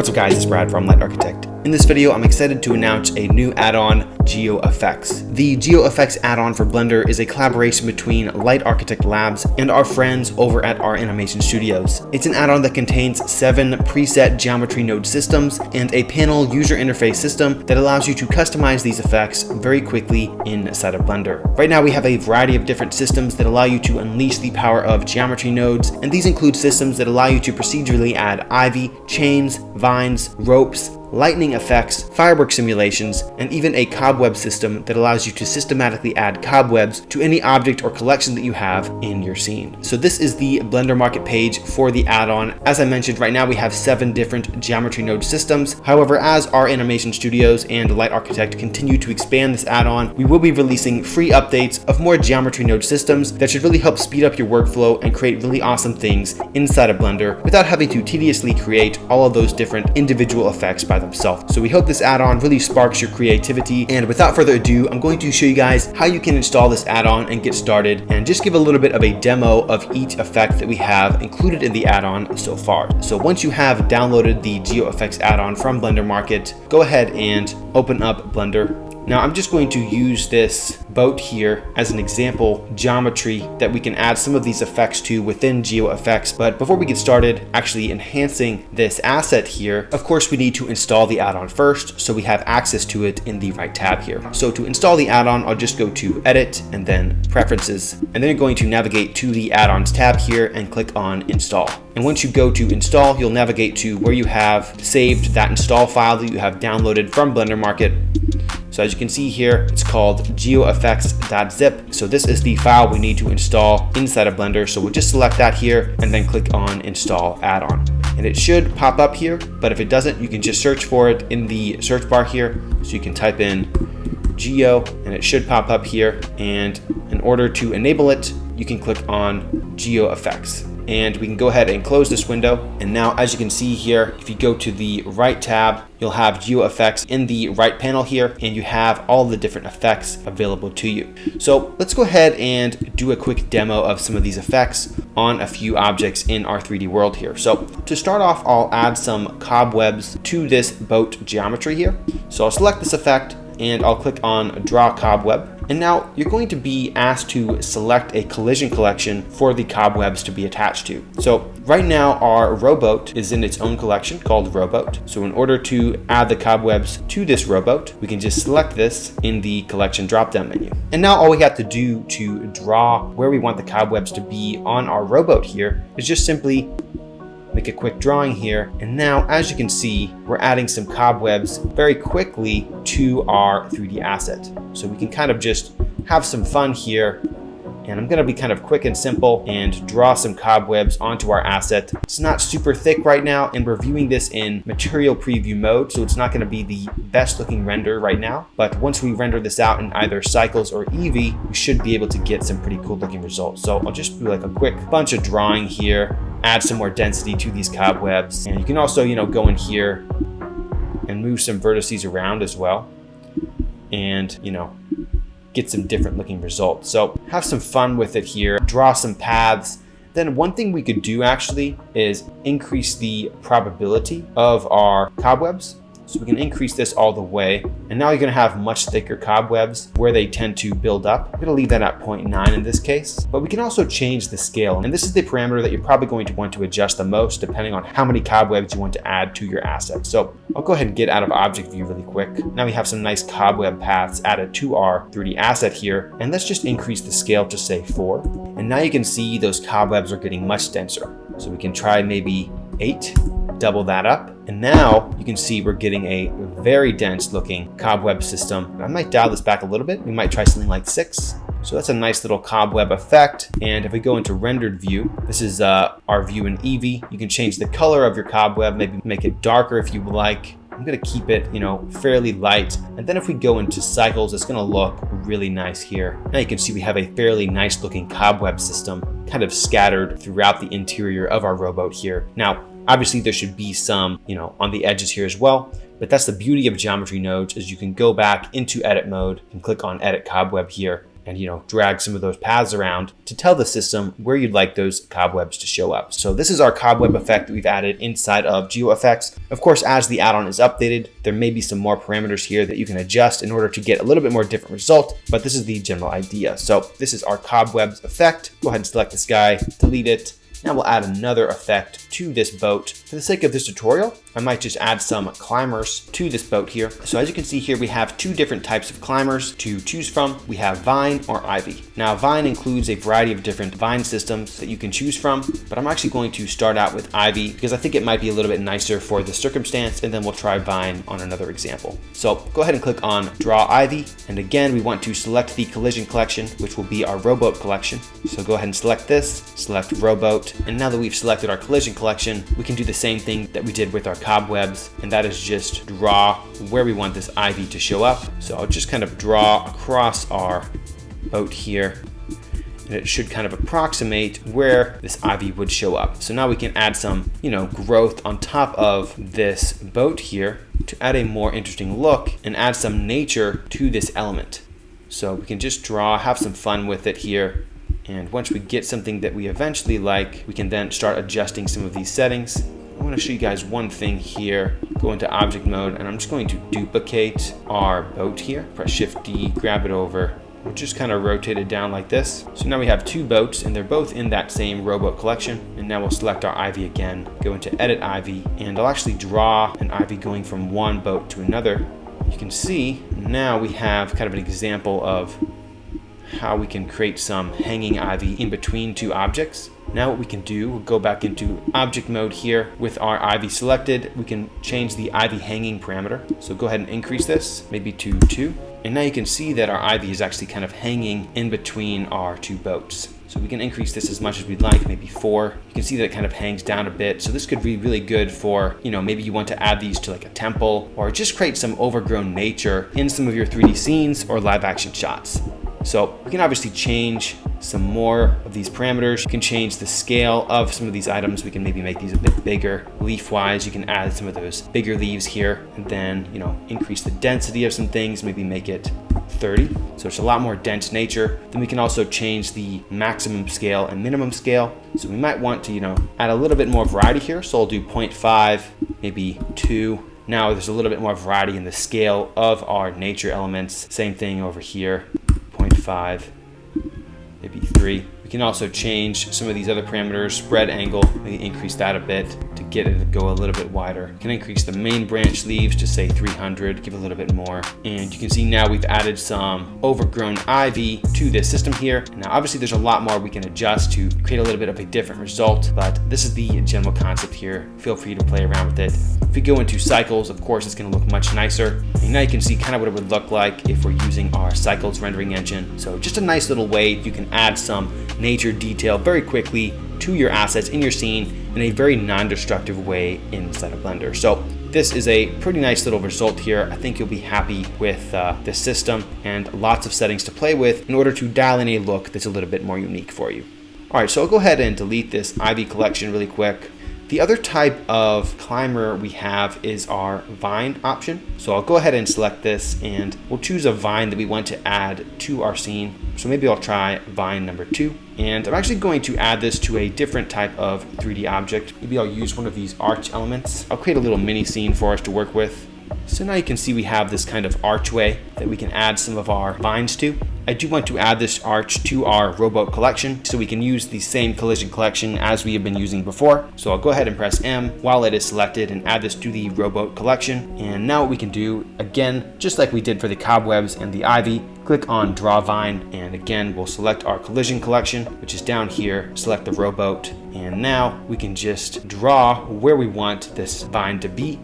What's up guys, it's Brad from Light Architect. In this video, I'm excited to announce a new add-on, GeoFX. The GeoFX add-on for Blender is a collaboration between Light Architect Labs and our friends over at our animation studios. It's an add-on that contains 7 preset geometry node systems and a panel user interface system that allows you to customize these effects very quickly inside of Blender. Right now we have a variety of different systems that allow you to unleash the power of geometry nodes, and these include systems that allow you to procedurally add ivy, chains, vines, ropes, lightning effects, firework simulations, and even a cobweb system that allows you to systematically add cobwebs to any object or collection that you have in your scene. So this is the Blender Market page for the add-on. As I mentioned, right now we have 7 different geometry node systems. However, as our animation studios and Light Architect continue to expand this add-on, we will be releasing free updates of more geometry node systems that should really help speed up your workflow and create really awesome things inside of Blender without having to tediously create all of those different individual effects by themselves. So we hope this add-on really sparks your creativity, and without further ado, I'm going to show you guys how you can install this add-on and get started, and just give a little bit of a demo of each effect that we have included in the add-on so far. So once you have downloaded the GeoFX add-on from Blender Market, go ahead and open up Blender. Now I'm just going to use this boat here as an example geometry that we can add some of these effects to within GeoFX. But before we get started actually enhancing this asset here, of course we need to install the add-on first so we have access to it in the right tab here. So to install the add-on, I'll just go to Edit and then Preferences, and then you're going to navigate to the add-ons tab here and click on Install. And once you go to install, you'll navigate to where you have saved that install file that you have downloaded from Blender Market. So as you can see here, it's called geofx.zip. So this is the file we need to install inside of Blender. So we'll just select that here and then click on Install Add-on. And it should pop up here, but if it doesn't, you can just search for it in the search bar here. So you can type in Geo and it should pop up here. And in order to enable it, you can click on GeoFX. And we can go ahead and close this window. And now as you can see here, if you go to the right tab, you'll have GeoFX in the right panel here, and you have all the different effects available to you. So let's go ahead and do a quick demo of some of these effects on a few objects in our 3D world here. So to start off, I'll add some cobwebs to this boat geometry here. So I'll select this effect and I'll click on Draw Cobweb. And now you're going to be asked to select a collision collection for the cobwebs to be attached to. So right now our rowboat is in its own collection called rowboat. So in order to add the cobwebs to this rowboat, we can just select this in the collection drop-down menu. And now all we have to do to draw where we want the cobwebs to be on our rowboat here is just simply make a quick drawing here. And now, as you can see, we're adding some cobwebs very quickly to our 3D asset. So we can kind of just have some fun here. And I'm gonna be kind of quick and simple and draw some cobwebs onto our asset. It's not super thick right now, and we're viewing this in material preview mode, so it's not gonna be the best looking render right now. But once we render this out in either Cycles or Eevee, we should be able to get some pretty cool looking results. So I'll just do like a quick bunch of drawing here, add some more density to these cobwebs. And you can also, go in here and move some vertices around as well. And, get some different looking results. So have some fun with it here, draw some paths. Then one thing we could do actually is increase the probability of our cobwebs. So we can increase this all the way. And now you're gonna have much thicker cobwebs where they tend to build up. I'm gonna leave that at 0.9 in this case, but we can also change the scale. And this is the parameter that you're probably going to want to adjust the most depending on how many cobwebs you want to add to your asset. So I'll go ahead and get out of object view really quick. Now we have some nice cobweb paths added to our 3D asset here. And let's just increase the scale to say 4. And now you can see those cobwebs are getting much denser. So we can try maybe 8. Double that up, and now you can see we're getting a very dense looking cobweb system. I might dial this back a little bit. We might try something like 6. So that's a nice little cobweb effect. And if we go into rendered view, this is our view in Eevee. You can change the color of your cobweb, maybe make it darker if you would like. I'm gonna keep it, fairly light. And then if we go into Cycles, it's gonna look really nice here. Now you can see we have a fairly nice looking cobweb system kind of scattered throughout the interior of our rowboat here. Now, obviously there should be some, on the edges here as well, but that's the beauty of geometry nodes is you can go back into edit mode and click on edit cobweb here. and, drag some of those paths around to tell the system where you'd like those cobwebs to show up. So this is our cobweb effect that we've added inside of GeoFX. Of course, as the add-on is updated, there may be some more parameters here that you can adjust in order to get a little bit more different result, but this is the general idea. So this is our cobwebs effect. Go ahead and select this guy, delete it. Now we'll add another effect to this boat. For the sake of this tutorial, I might just add some climbers to this boat here. So as you can see here, we have two different types of climbers to choose from. We have vine or ivy. Now vine includes a variety of different vine systems that you can choose from, but I'm actually going to start out with ivy because I think it might be a little bit nicer for the circumstance, and then we'll try vine on another example. So go ahead and click on draw ivy. And again, we want to select the collision collection, which will be our rowboat collection. So go ahead and select this, select rowboat. And now that we've selected our collision collection, we can do the same thing that we did with our cobwebs, and that is just draw where we want this ivy to show up. So I'll just kind of draw across our boat here, and it should kind of approximate where this ivy would show up. So now we can add some, growth on top of this boat here to add a more interesting look and add some nature to this element. So we can just draw, have some fun with it here. And once we get something that we eventually like, we can then start adjusting some of these settings. I want to show you guys one thing here. Go into object mode, and I'm just going to duplicate our boat here. Press Shift D, grab it over. We'll just kind of rotate it down like this. So now we have two boats, and they're both in that same rowboat collection. And now we'll select our ivy again, go into edit ivy, and I'll actually draw an ivy going from one boat to another. You can see now we have kind of an example of how we can create some hanging ivy in between two objects. Now what we can do, we'll go back into object mode here. With our ivy selected, we can change the ivy hanging parameter. So go ahead and increase this, maybe to 2. And now you can see that our ivy is actually kind of hanging in between our two boats. So we can increase this as much as we'd like, maybe 4. You can see that it kind of hangs down a bit. So this could be really good for, maybe you want to add these to like a temple, or just create some overgrown nature in some of your 3D scenes or live action shots. So we can obviously change some more of these parameters. You can change the scale of some of these items. We can maybe make these a bit bigger. Leaf-wise, you can add some of those bigger leaves here, and then, increase the density of some things, maybe make it 30. So it's a lot more dense nature. Then we can also change the maximum scale and minimum scale. So we might want to, add a little bit more variety here. So I'll do 0.5, maybe 2. Now there's a little bit more variety in the scale of our nature elements. Same thing over here. 0.5, maybe 3. We can also change some of these other parameters, spread angle, maybe increase that a bit to get it to go a little bit wider. We can increase the main branch leaves to say 300, give a little bit more. And you can see now we've added some overgrown ivy to this system here. Now obviously there's a lot more we can adjust to create a little bit of a different result, but this is the general concept here. Feel free to play around with it. If we go into cycles, of course, it's going to look much nicer. And now you can see kind of what it would look like if we're using our cycles rendering engine. So just a nice little way you can add some nature detail very quickly to your assets in your scene in a very non-destructive way inside of Blender. So this is a pretty nice little result here. I think you'll be happy with this system, and lots of settings to play with in order to dial in a look that's a little bit more unique for you. All right, so I'll go ahead and delete this ivy collection really quick. The other type of climber we have is our vine option. So I'll go ahead and select this, and we'll choose a vine that we want to add to our scene. So maybe I'll try vine number 2. And I'm actually going to add this to a different type of 3D object. Maybe I'll use one of these arch elements. I'll create a little mini scene for us to work with. So now you can see we have this kind of archway that we can add some of our vines to. I do want to add this arch to our rowboat collection so we can use the same collision collection as we have been using before. So I'll go ahead and press M while it is selected and add this to the rowboat collection. And now what we can do, again, just like we did for the cobwebs and the ivy, click on draw vine, and again we'll select our collision collection, which is down here, select the rowboat, and now we can just draw where we want this vine to be,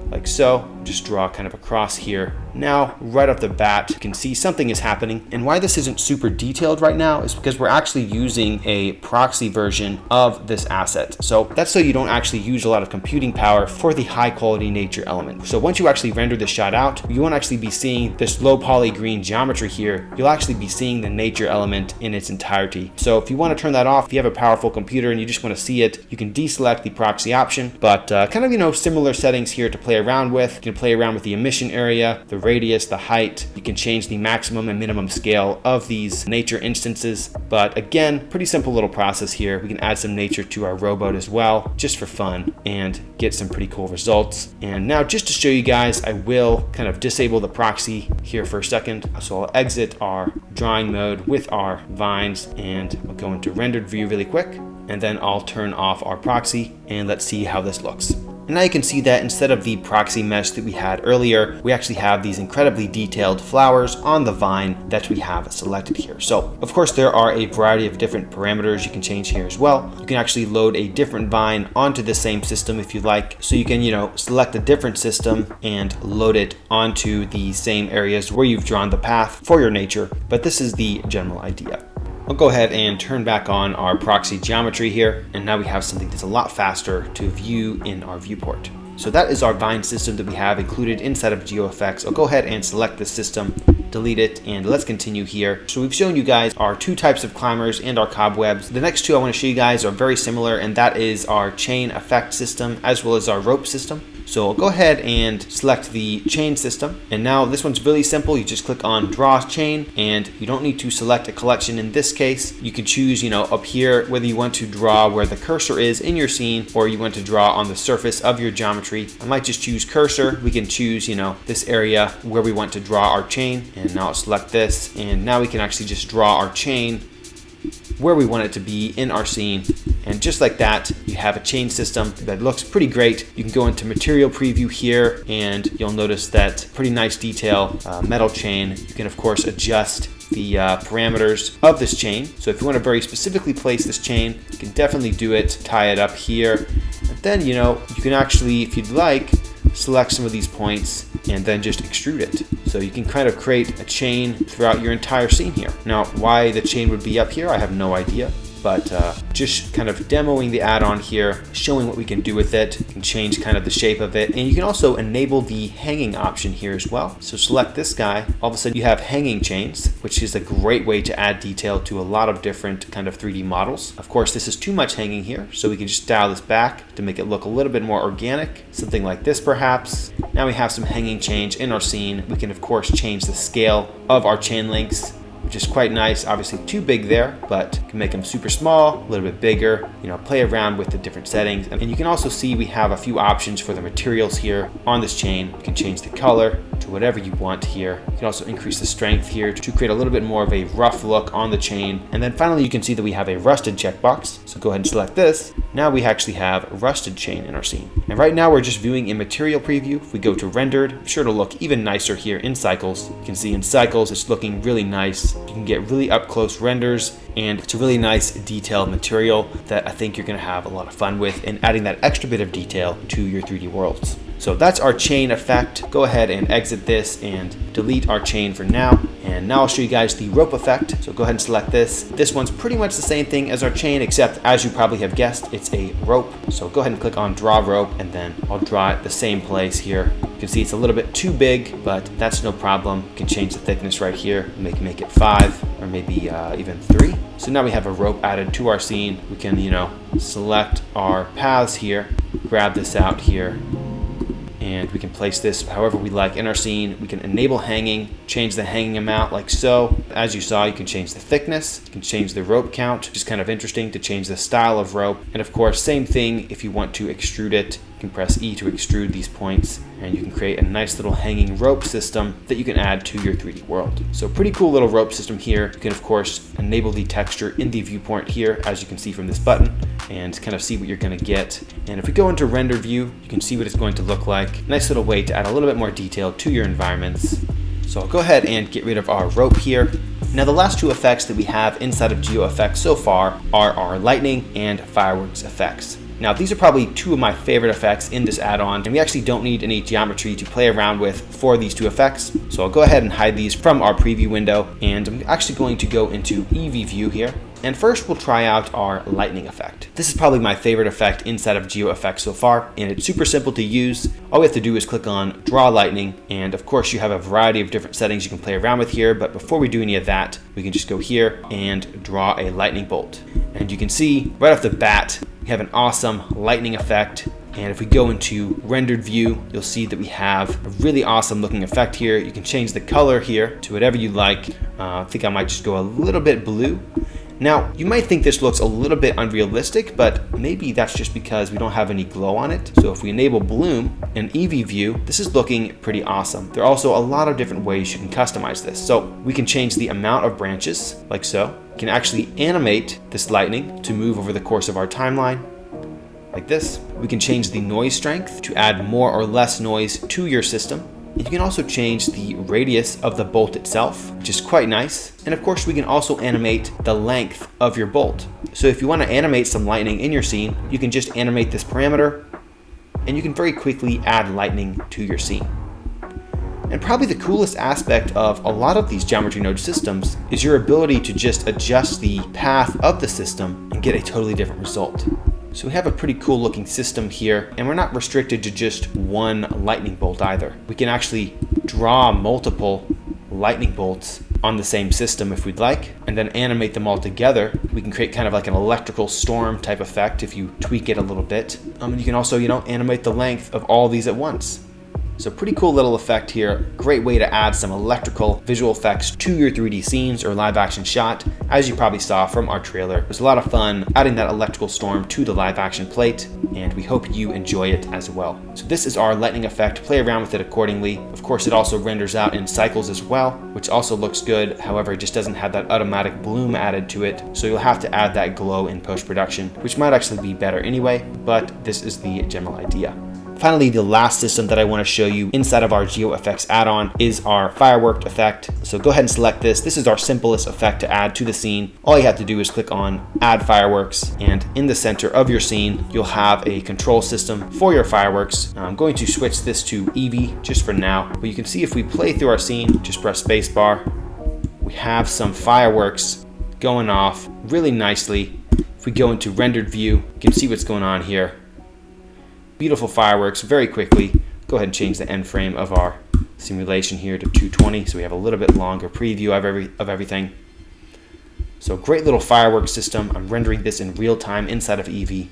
like so. Just draw kind of across here. Now, right off the bat, you can see something is happening. And why this isn't super detailed right now is because we're actually using a proxy version of this asset. So that's so you don't actually use a lot of computing power for the high quality nature element. So once you actually render the shot out, you won't actually be seeing this low poly green geometry here. You'll actually be seeing the nature element in its entirety. So if you want to turn that off, if you have a powerful computer and you just want to see it, you can deselect the proxy option. But kind of, similar settings here to play around with. You can play around with the emission area, the radius, the height. You can change the maximum and minimum scale of these nature instances. But again, pretty simple little process here. We can add some nature to our rowboat as well, just for fun, and get some pretty cool results. And now just to show you guys, I will kind of disable the proxy here for a second. So I'll exit our drawing mode with our vines, and we'll go into rendered view really quick. And then I'll turn off our proxy, and let's see how this looks. And now you can see that instead of the proxy mesh that we had earlier, we actually have these incredibly detailed flowers on the vine that we have selected here. So of course there are a variety of different parameters you can change here as well. You can actually load a different vine onto the same system if you like. So you can, select a different system and load it onto the same areas where you've drawn the path for your nature. But this is the general idea. I'll go ahead and turn back on our proxy geometry here, and now we have something that's a lot faster to view in our viewport. So that is our vine system that we have included inside of GeoFX. I'll go ahead and select the system, delete it, and let's continue here. So we've shown you guys our two types of climbers and our cobwebs. The next two I want to show you guys are very similar, and that is our chain effect system as well as our rope system. So I'll go ahead and select the chain system. And now this one's really simple. You just click on draw chain, and you don't need to select a collection in this case. You can choose, up here, whether you want to draw where the cursor is in your scene or you want to draw on the surface of your geometry. I might just choose cursor. We can choose, this area where we want to draw our chain. And now I'll select this, and now we can actually just draw our chain where we want it to be in our scene. And just like that, you have a chain system that looks pretty great. You can go into material preview here, and you'll notice that pretty nice detail, metal chain. You can of course adjust the parameters of this chain. So if you want to very specifically place this chain, you can definitely do it, tie it up here. And then, you can actually, if you'd like, select some of these points and then just extrude it. So you can kind of create a chain throughout your entire scene here. Now, why the chain would be up here, I have no idea. But just kind of demoing the add-on here, showing what we can do with it. You can change kind of the shape of it. And you can also enable the hanging option here as well. So select this guy. All of a sudden you have hanging chains, which is a great way to add detail to a lot of different kind of 3D models. Of course, this is too much hanging here, so we can just dial this back to make it look a little bit more organic. Something like this perhaps. Now we have some hanging chains in our scene. We can of course change the scale of our chain links, which is quite nice. Obviously too big there, but can make them super small, a little bit bigger, play around with the different settings. And you can also see we have a few options for the materials here on this chain. You can change the color to whatever you want here. You can also increase the strength here to create a little bit more of a rough look on the chain. And then finally, you can see that we have a rusted checkbox. So go ahead and select this. Now we actually have a rusted chain in our scene. And right now we're just viewing in material preview. If we go to rendered, I'm sure it'll look even nicer here in cycles. You can see in cycles, it's looking really nice. You can get really up close renders, and it's a really nice detailed material that I think you're gonna have a lot of fun with, and adding that extra bit of detail to your 3D worlds. So that's our chain effect. Go ahead and exit this and delete our chain for now. And now I'll show you guys the rope effect. So go ahead and select this. This one's pretty much the same thing as our chain, except as you probably have guessed, it's a rope. So go ahead and click on draw rope, and then I'll draw it the same place here. You can see it's a little bit too big, but that's no problem. You can change the thickness right here, make it 5 or maybe even 3. So now we have a rope added to our scene. We can, select our paths here, grab this out here, and we can place this however we like in our scene. We can enable hanging, change the hanging amount like so. As you saw, you can change the thickness, you can change the rope count, which is kind of interesting to change the style of rope. And of course, same thing if you want to extrude it. You can press E to extrude these points, and you can create a nice little hanging rope system that you can add to your 3D world. So pretty cool little rope system here. You can of course enable the texture in the viewport here, as you can see from this button, and kind of see what you're gonna get. And if we go into render view, you can see what it's going to look like. Nice little way to add a little bit more detail to your environments. So I'll go ahead and get rid of our rope here. Now the last two effects that we have inside of GeoFX so far are our lightning and fireworks effects. Now these are probably two of my favorite effects in this add-on, and we actually don't need any geometry to play around with for these two effects. So I'll go ahead and hide these from our preview window, and I'm actually going to go into EV view here. And first we'll try out our lightning effect. This is probably my favorite effect inside of GeoFX so far, and it's super simple to use. All we have to do is click on draw lightning, and of course you have a variety of different settings you can play around with here, but before we do any of that, we can just go here and draw a lightning bolt. And you can see right off the bat, we have an awesome lightning effect And if we go into rendered view, you'll see that we have a really awesome looking effect here. You can change the color here to whatever you like. I think I might just go a little bit blue. Now, you might think this looks a little bit unrealistic, but maybe that's just because we don't have any glow on it. So if we enable bloom in EV view, this is looking pretty awesome. There are also a lot of different ways you can customize this. So we can change the amount of branches, like so. We can actually animate this lightning to move over the course of our timeline, like this. We can change the noise strength to add more or less noise to your system. You can also change the radius of the bolt itself, which is quite nice. And of course, we can also animate the length of your bolt. So if you want to animate some lightning in your scene, you can just animate this parameter, and you can very quickly add lightning to your scene. And probably the coolest aspect of a lot of these geometry node systems is your ability to just adjust the path of the system and get a totally different result. So we have a pretty cool looking system here, and we're not restricted to just one lightning bolt either. We can actually draw multiple lightning bolts on the same system if we'd like, and then animate them all together. We can create kind of like an electrical storm type effect if you tweak it a little bit. And you can also, animate the length of all these at once. So pretty cool little effect here. Great way to add some electrical visual effects to your 3D scenes or live action shot. As you probably saw from our trailer, it was a lot of fun adding that electrical storm to the live action plate, and we hope you enjoy it as well. So this is our lightning effect. Play around with it accordingly. Of course, it also renders out in cycles as well, which also looks good. However, it just doesn't have that automatic bloom added to it. So you'll have to add that glow in post-production, which might actually be better anyway, but this is the general idea. Finally, the last system that I want to show you inside of our GeoFX add-on is our firework effect. So go ahead and select this. This is our simplest effect to add to the scene. All you have to do is click on Add Fireworks, and in the center of your scene, you'll have a control system for your fireworks. Now, I'm going to switch this to Eevee just for now, but you can see if we play through our scene, just press spacebar, we have some fireworks going off really nicely. If we go into rendered view, you can see what's going on here. Beautiful fireworks very quickly. Go ahead and change the end frame of our simulation here to 220 so we have a little bit longer preview of everything. So great little fireworks system. I'm rendering this in real time inside of Eevee.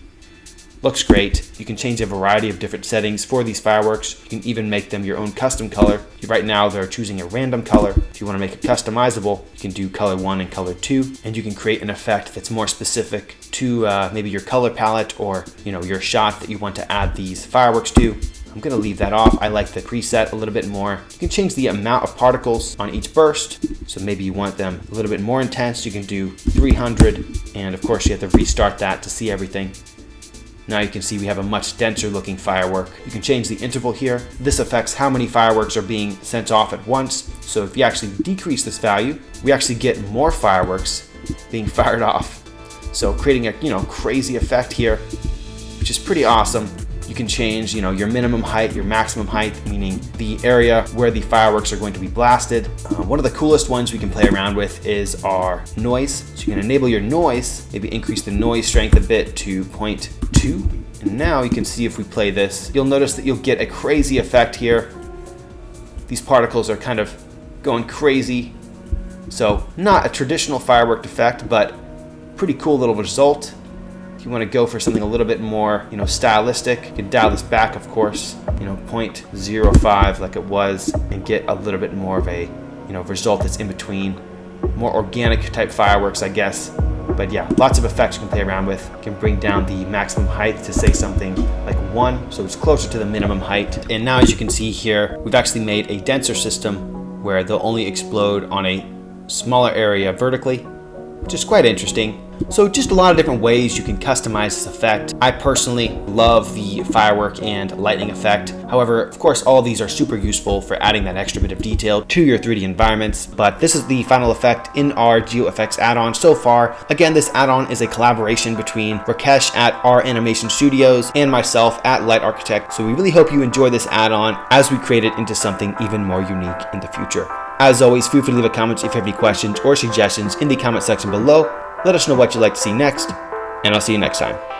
Looks great. You can change a variety of different settings for these fireworks. You can even make them your own custom color. Right now they're choosing a random color. If you want to make it customizable, you can do color 1 and color 2, and you can create an effect that's more specific to maybe your color palette or your shot that you want to add these fireworks to. I'm going to leave that off. I like the preset a little bit more. You can change the amount of particles on each burst. So maybe you want them a little bit more intense. You can do 300, and of course you have to restart that to see everything. Now you can see we have a much denser looking firework. You can change the interval here. This affects how many fireworks are being sent off at once. So if you actually decrease this value, we actually get more fireworks being fired off. So creating a crazy effect here, which is pretty awesome. You can change your minimum height, your maximum height, meaning the area where the fireworks are going to be blasted. One of the coolest ones we can play around with is our noise. So you can enable your noise, maybe increase the noise strength a bit to 0.2. And now you can see if we play this, you'll notice that you'll get a crazy effect here. These particles are kind of going crazy. So not a traditional firework effect, but pretty cool little result. If you want to go for something a little bit more, stylistic, you can dial this back, of course, 0.05 like it was, and get a little bit more of a, result that's in between. More organic type fireworks, I guess. But yeah, lots of effects you can play around with. You can bring down the maximum height to say something like 1, so it's closer to the minimum height. And now as you can see here, we've actually made a denser system where they'll only explode on a smaller area vertically, which is quite interesting. So just a lot of different ways you can customize this effect. I personally love the firework and lightning effect. However, of course, all of these are super useful for adding that extra bit of detail to your 3D environments. But this is the final effect in our GeoFX add-on so far. Again, this add-on is a collaboration between Rakesh at R Animation Studios and myself at Light Architect. So we really hope you enjoy this add-on as we create it into something even more unique in the future. As always, feel free to leave a comment if you have any questions or suggestions in the comment section below. Let us know what you'd like to see next, and I'll see you next time.